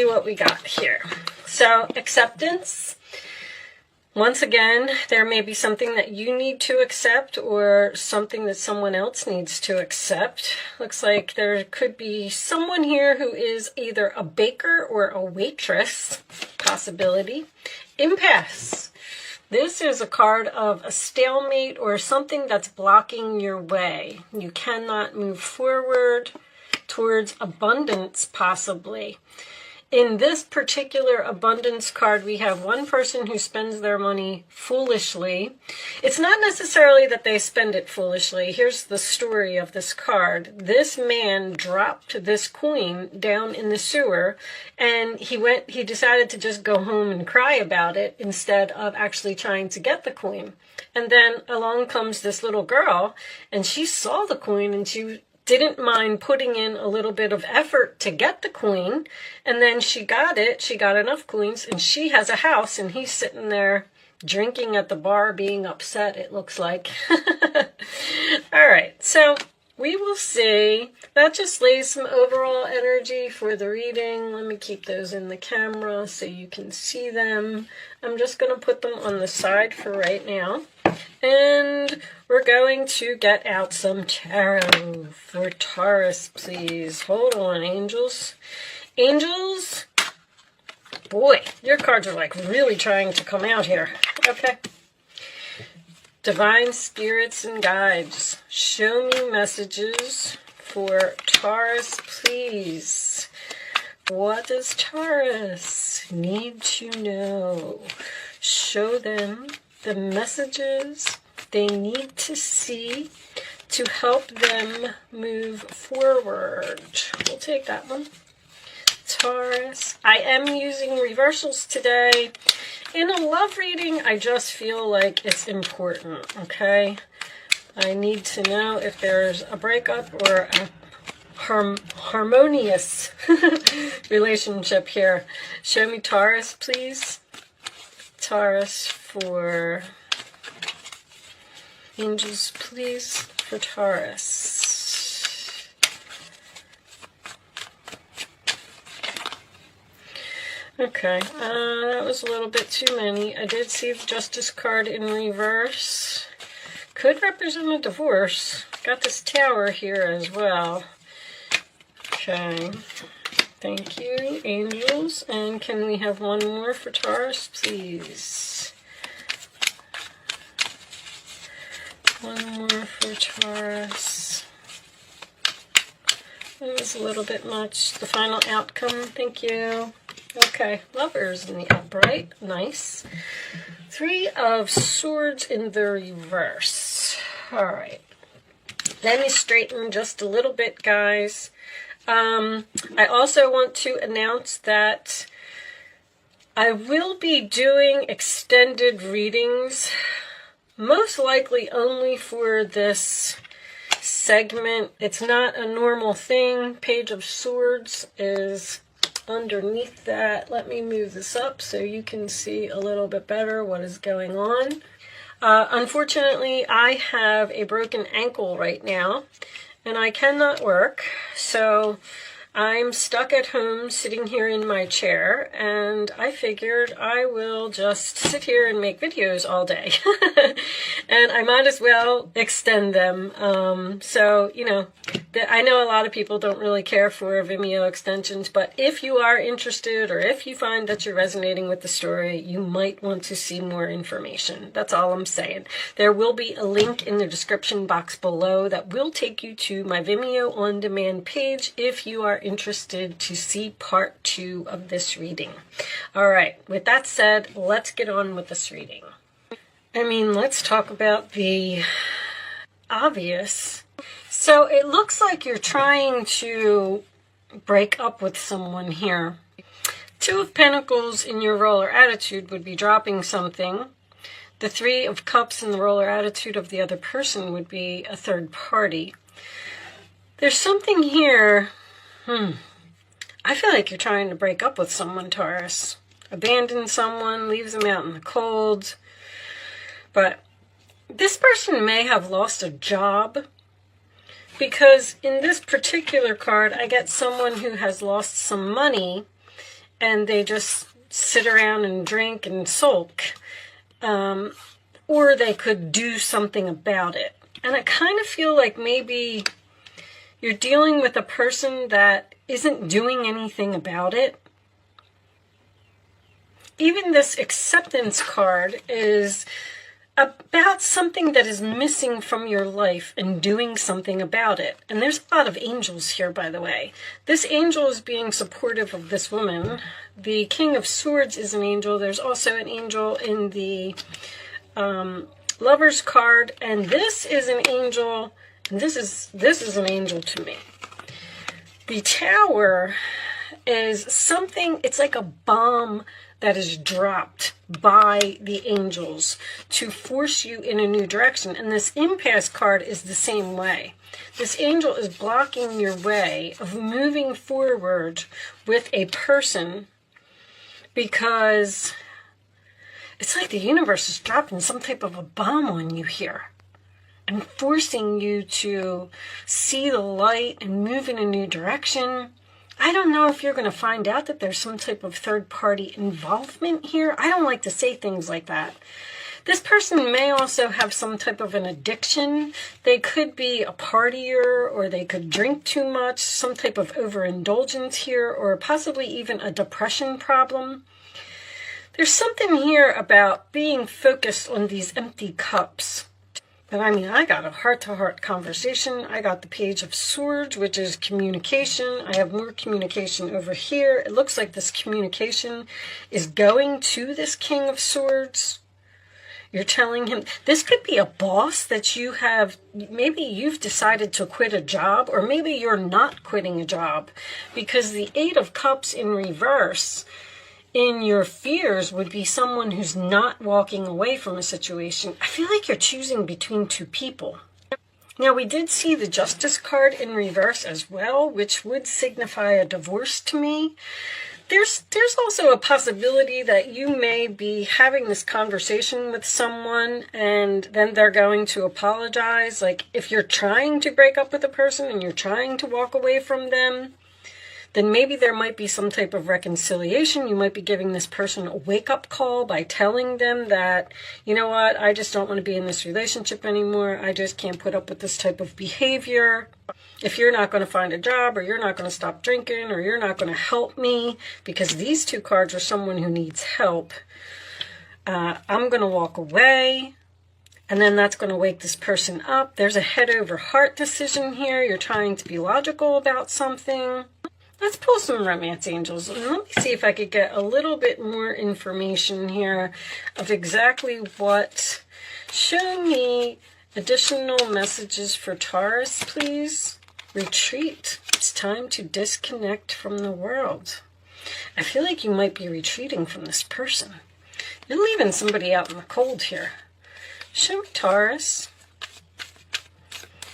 See what we got here. So, acceptance. Once again, there may be something that you need to accept or something that someone else needs to accept. Looks like there could be someone here who is either a baker or a waitress. Possibility. Impasse. This is a card of a stalemate or something that's blocking your way. You cannot move forward towards abundance, possibly. In this particular abundance card, we have one person who spends their money foolishly. It's not necessarily that they spend it foolishly. Here's the story of this card. This man dropped this coin down in the sewer, and he decided to just go home and cry about it instead of actually trying to get the coin. And then along comes this little girl, and she saw the coin, and she didn't mind putting in a little bit of effort to get the coin, and then she got it. She got enough coins, and she has a house, and he's sitting there drinking at the bar, being upset, it looks like. All right, so we will see. That just lays some overall energy for the reading. Let me keep those in the camera so you can see them. I'm just going to put them on the side for right now. And we're going to get out some tarot for Taurus, please. Hold on, angels. Angels, boy, your cards are like really trying to come out here. Okay. Divine spirits and guides, show me messages for Taurus, please. What does Taurus need to know? Show them the messages they need to see to help them move forward. We'll take that one. Taurus. I am using reversals today. In a love reading, I just feel like it's important, okay? I need to know if there's a breakup or a harmonious relationship here. Show me Taurus, please. Taurus for angels, please, for Taurus. Okay, that was a little bit too many. I did see the Justice card in reverse. Could represent a divorce. Got this Tower here as well. Okay. Thank you, angels. And can we have one more for Taurus, please? One more for Taurus. That was a little bit much. The final outcome, thank you. Okay, Lovers in the upright, nice. Three of Swords in the reverse. All right. Let me straighten just a little bit, guys. I also want to announce that I will be doing extended readings, most likely only for this segment. It's not a normal thing. Page of Swords is underneath that. Let me move this up so you can see a little bit better what is going on. Unfortunately, I have a broken ankle right now, and I cannot work, so I'm stuck at home sitting here in my chair, and I figured I will just sit here and make videos all day. And I might as well extend them. So, you know, I know a lot of people don't really care for Vimeo extensions, but if you are interested or if you find that you're resonating with the story, you might want to see more information. That's all I'm saying. There will be a link in the description box below that will take you to my Vimeo on-demand page if you are interested to see part 2 of this reading. All right, with that said, let's get on with this reading. I mean, let's talk about the obvious. So it looks like you're trying to break up with someone here. 2 of Pentacles in your roller attitude would be dropping something. The 3 of Cups in the roller attitude of the other person would be a third party. There's something here. I feel like you're trying to break up with someone, Taurus. Abandon someone, leaves them out in the cold. But this person may have lost a job, because in this particular card, I get someone who has lost some money, and they just sit around and drink and sulk. Or they could do something about it. And I kind of feel like maybe you're dealing with a person that isn't doing anything about it. Even this acceptance card is about something that is missing from your life and doing something about it. And there's a lot of angels here, by the way. This angel is being supportive of this woman. The King of Swords is an angel. There's also an angel in the Lover's card, and this is an angel, and this is an angel to me. The Tower is something, it's like a bomb that is dropped by the angels to force you in a new direction. And this impasse card is the same way. This angel is blocking your way of moving forward with a person, because it's like the universe is dropping some type of a bomb on you here and forcing you to see the light and move in a new direction. I don't know if you're going to find out that there's some type of third-party involvement here. I don't like to say things like that. This person may also have some type of an addiction. They could be a partier, or they could drink too much, some type of overindulgence here, or possibly even a depression problem. There's something here about being focused on these empty cups. But I mean, I got a heart-to-heart conversation. I got the Page of Swords, which is communication. I have more communication over here. It looks like this communication is going to this King of Swords. You're telling him, this could be a boss that you have, maybe you've decided to quit a job, or maybe you're not quitting a job, because the Eight of Cups in reverse in your fears would be someone who's not walking away from a situation. I feel like you're choosing between two people. Now, we did see the Justice card in reverse as well, which would signify a divorce to me. There's also a possibility that you may be having this conversation with someone and then they're going to apologize. Like, if you're trying to break up with a person and you're trying to walk away from them, then maybe there might be some type of reconciliation. You might be giving this person a wake-up call by telling them that, you know what, I just don't want to be in this relationship anymore. I just can't put up with this type of behavior. If you're not going to find a job, or you're not going to stop drinking, or you're not going to help me, because these two cards are someone who needs help, I'm going to walk away. And then that's going to wake this person up. There's a head over heart decision here. You're trying to be logical about something. Let's pull some romance angels, and let me see if I could get a little bit more information here of exactly what. Show me additional messages for Taurus, please. Retreat. It's time to disconnect from the world. I feel like you might be retreating from this person. You're leaving somebody out in the cold here. Show me Taurus.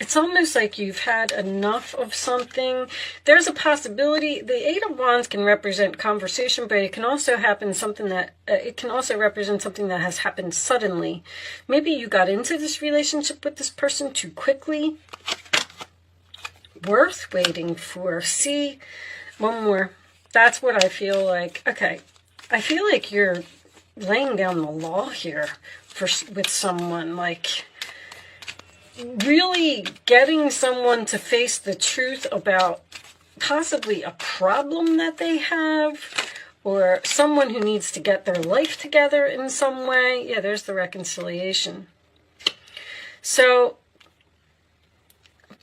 It's almost like you've had enough of something. There's a possibility. The Eight of Wands can represent conversation, but it can also happen something that it can also represent something that has happened suddenly. Maybe you got into this relationship with this person too quickly. Worth waiting for. See, one more. That's what I feel like. Okay, I feel like you're laying down the law here with someone, like really getting someone to face the truth about possibly a problem that they have, or someone who needs to get their life together in some way. Yeah, there's the reconciliation. So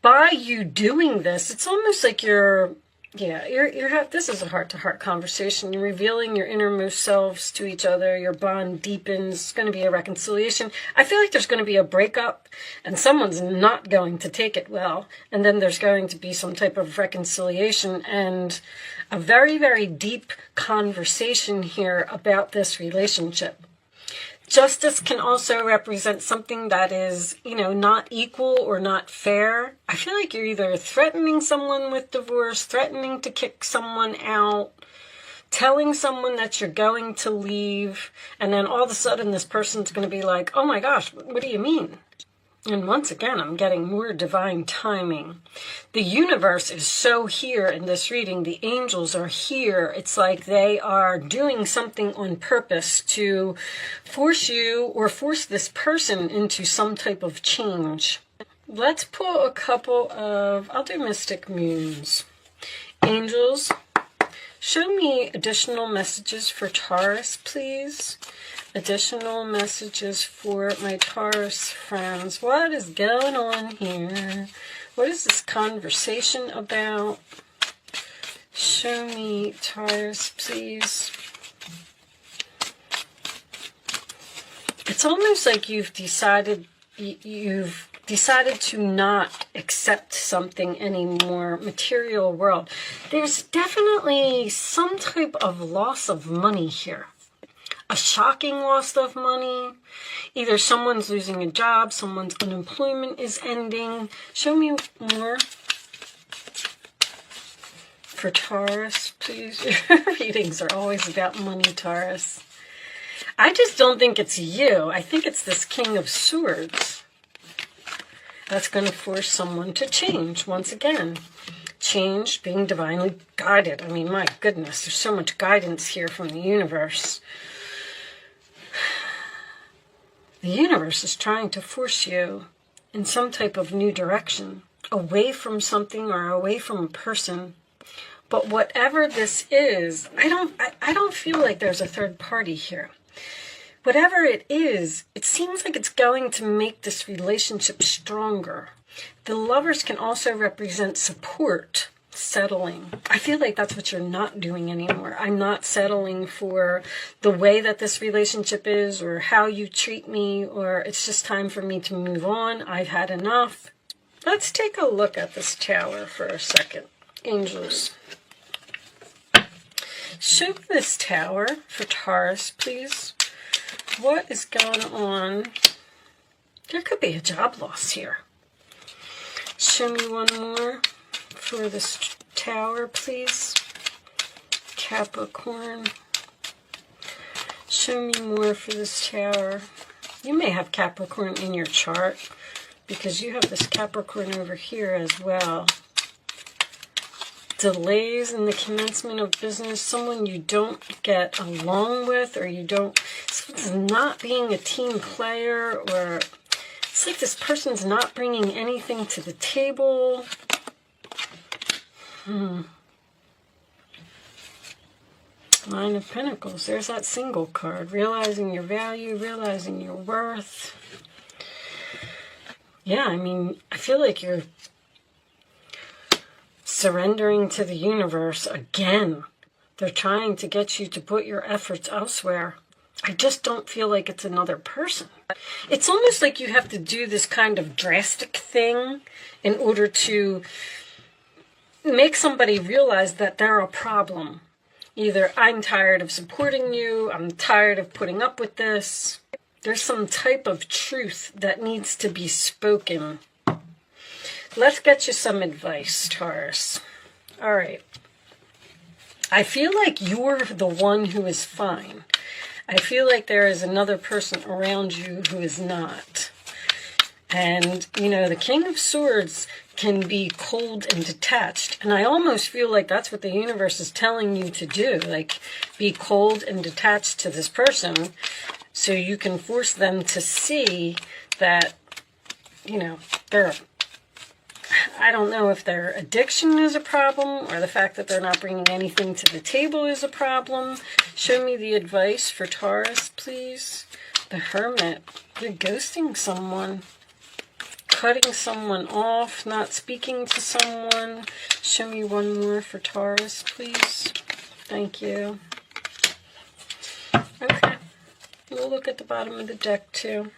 by you doing this, it's almost like you're this is a heart-to-heart conversation. You're revealing your innermost selves to each other. Your bond deepens. It's going to be a reconciliation. I feel like there's going to be a breakup, and someone's not going to take it well. And then there's going to be some type of reconciliation and a very, very deep conversation here about this relationship. Justice can also represent something that is, not equal or not fair. I feel like you're either threatening someone with divorce, threatening to kick someone out, telling someone that you're going to leave, and then all of a sudden this person's going to be like, oh my gosh, what do you mean? And once again, I'm getting more divine timing. The universe is so here in this reading. The angels are here. It's like they are doing something on purpose to force you or force this person into some type of change. Let's pull a couple of, I'll do Mystic Moons. Angels, show me additional messages for Taurus, please. Additional messages for my Taurus friends. What is going on here? What is this conversation about? Show me Taurus, please. It's almost like you've decided to not accept something anymore, material world. There's definitely some type of loss of money here. A shocking loss of money. Either someone's losing a job, someone's unemployment is ending. Show me more for Taurus, please. Your readings are always about money, Taurus. I just don't think it's you. I think it's this King of Swords that's going to force someone to change once again. Change, being divinely guided. I mean, my goodness, there's so much guidance here from the universe. The universe is trying to force you in some type of new direction, away from something or away from a person. But whatever this is, I don't feel like there's a third party here. Whatever it is, it seems like it's going to make this relationship stronger. The Lovers can also represent support, settling. I feel like that's what you're not doing anymore. I'm not settling for the way that this relationship is or how you treat me, or it's just time for me to move on. I've had enough. Let's take a look at this Tower for a second. Angels, show this Tower for Taurus, please. What is going on? There could be a job loss here. Show me one more for this Tower, please. Capricorn. Show me more for this Tower. You may have Capricorn in your chart because you have this Capricorn over here as well. Delays in the commencement of business. Someone you don't get along with, or you don't, someone's not being a team player, or it's like this person's not bringing anything to the table. Nine of Pentacles. There's that single card. Realizing your value, realizing your worth. Yeah, I mean, I feel like you're surrendering to the universe again. They're trying to get you to put your efforts elsewhere. I just don't feel like it's another person. It's almost like you have to do this kind of drastic thing in order to make somebody realize that they're a problem. Either I'm tired of supporting you, I'm tired of putting up with this. There's some type of truth that needs to be spoken. Let's get you some advice, Taurus. All right. I feel like you're the one who is fine. I feel like there is another person around you who is not. And, you know, the King of Swords can be cold and detached. And I almost feel like that's what the universe is telling you to do. Like, be cold and detached to this person so you can force them to see that, you know, I don't know if their addiction is a problem or the fact that they're not bringing anything to the table is a problem. Show me the advice for Taurus, please. The Hermit. You're ghosting someone. Cutting someone off. Not speaking to someone. Show me one more for Taurus, please. Thank you. Okay. We'll look at the bottom of the deck, too.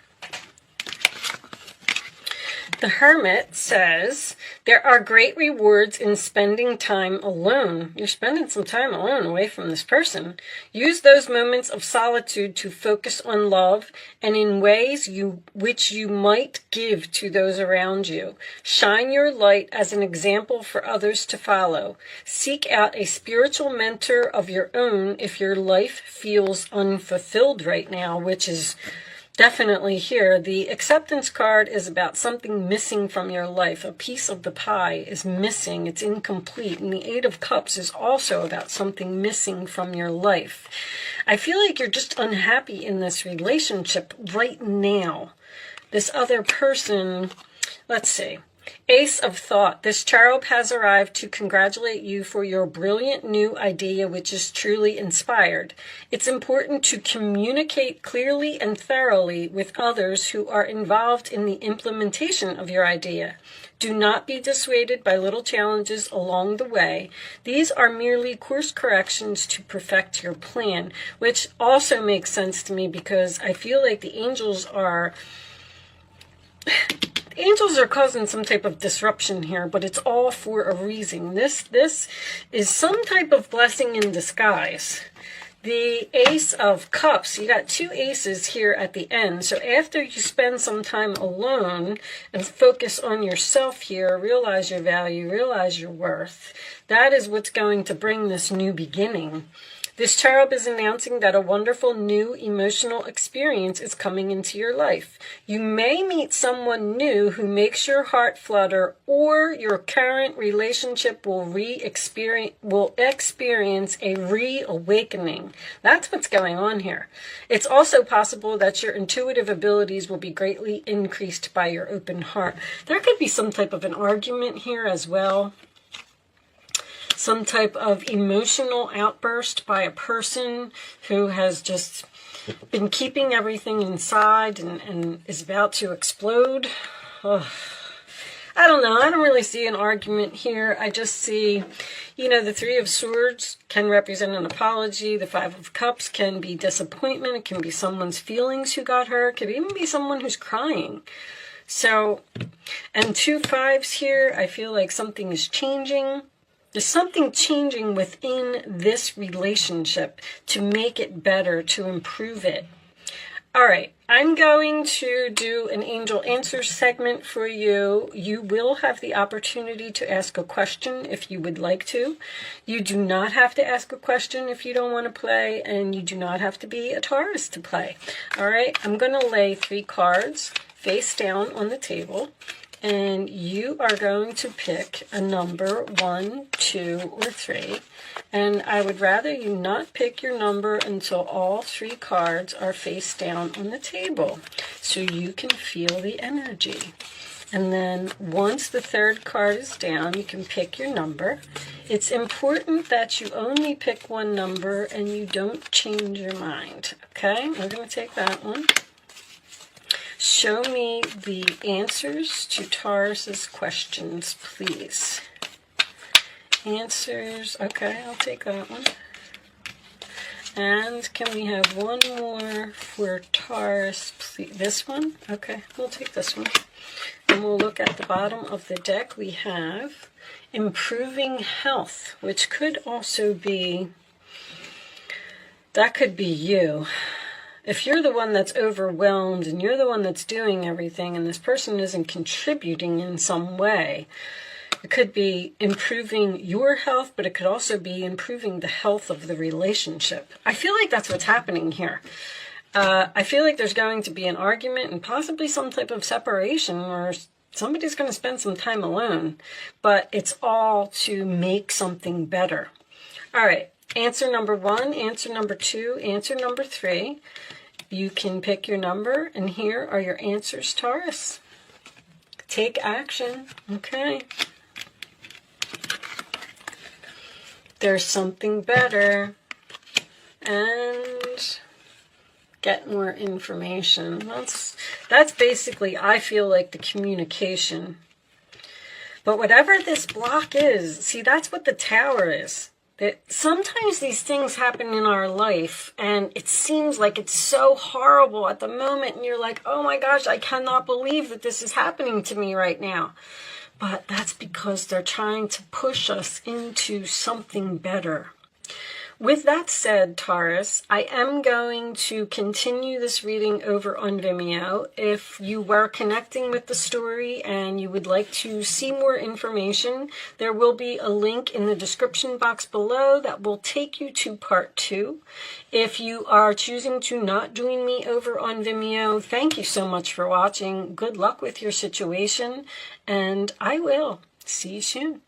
The Hermit says, there are great rewards in spending time alone. You're spending some time alone away from this person. Use those moments of solitude to focus on love and in ways which you might give to those around you. Shine your light as an example for others to follow. Seek out a spiritual mentor of your own if your life feels unfulfilled right now, which is definitely here. The acceptance card is about something missing from your life. A piece of the pie is missing. It's incomplete. And the Eight of Cups is also about something missing from your life. I feel like you're just unhappy in this relationship right now. This other person, let's see. Ace of Thought. This cherub has arrived to congratulate you for your brilliant new idea, which is truly inspired. It's important to communicate clearly and thoroughly with others who are involved in the implementation of your idea. Do not be dissuaded by little challenges along the way. These are merely course corrections to perfect your plan, which also makes sense to me because I feel like the angels are causing some type of disruption here, but it's all for a reason. This is some type of blessing in disguise. The Ace of Cups, you got two aces here at the end. So after you spend some time alone and focus on yourself here, realize your value, realize your worth, that is what's going to bring this new beginning. This cherub is announcing that a wonderful new emotional experience is coming into your life. You may meet someone new who makes your heart flutter, or your current relationship will experience a reawakening. That's what's going on here. It's also possible that your intuitive abilities will be greatly increased by your open heart. There could be some type of an argument here as well. Some type of emotional outburst by a person who has just been keeping everything inside and is about to explode. Ugh. I don't know. I don't really see an argument here. I just see, the Three of Swords can represent an apology. The Five of Cups can be disappointment. It can be someone's feelings who got hurt. It could even be someone who's crying. So, and two fives here, I feel like something is changing. There's something changing within this relationship to make it better, to improve it. All right, I'm going to do an angel answer segment for you. You will have the opportunity to ask a question if you would like to. You do not have to ask a question if you don't want to play, and you do not have to be a Taurus to play. All right, I'm going to lay 3 cards face down on the table. And you are going to pick a number 1, 2, or 3. And I would rather you not pick your number until all 3 cards are face down on the table, so you can feel the energy. And then once the 3rd card is down, you can pick your number. It's important that you only pick one number and you don't change your mind. Okay, we're going to take that one. Show me the answers to Taurus's questions, please. Answers. Okay, I'll take that one. And can we have one more for Taurus, please? This one? Okay, we'll take this one. And we'll look at the bottom of the deck. We have improving health, which could also be, that could be you. If you're the one that's overwhelmed and you're the one that's doing everything and this person isn't contributing in some way, it could be improving your health, but it could also be improving the health of the relationship. I feel like that's what's happening here. I feel like there's going to be an argument and possibly some type of separation where somebody's going to spend some time alone, but it's all to make something better. All right, answer number 1, answer number 2, answer number 3. You can pick your number, and here are your answers, Taurus. Take action. Okay. There's something better. And get more information. That's basically, I feel like, the communication. But whatever this block is, see, that's what the Tower is. That sometimes these things happen in our life and it seems like it's so horrible at the moment and you're like, oh my gosh, I cannot believe that this is happening to me right now. But that's because they're trying to push us into something better. With that said, Taurus, I am going to continue this reading over on Vimeo. If you were connecting with the story and you would like to see more information, there will be a link in the description box below that will take you to part 2. If you are choosing to not join me over on Vimeo, thank you so much for watching. Good luck with your situation, and I will see you soon.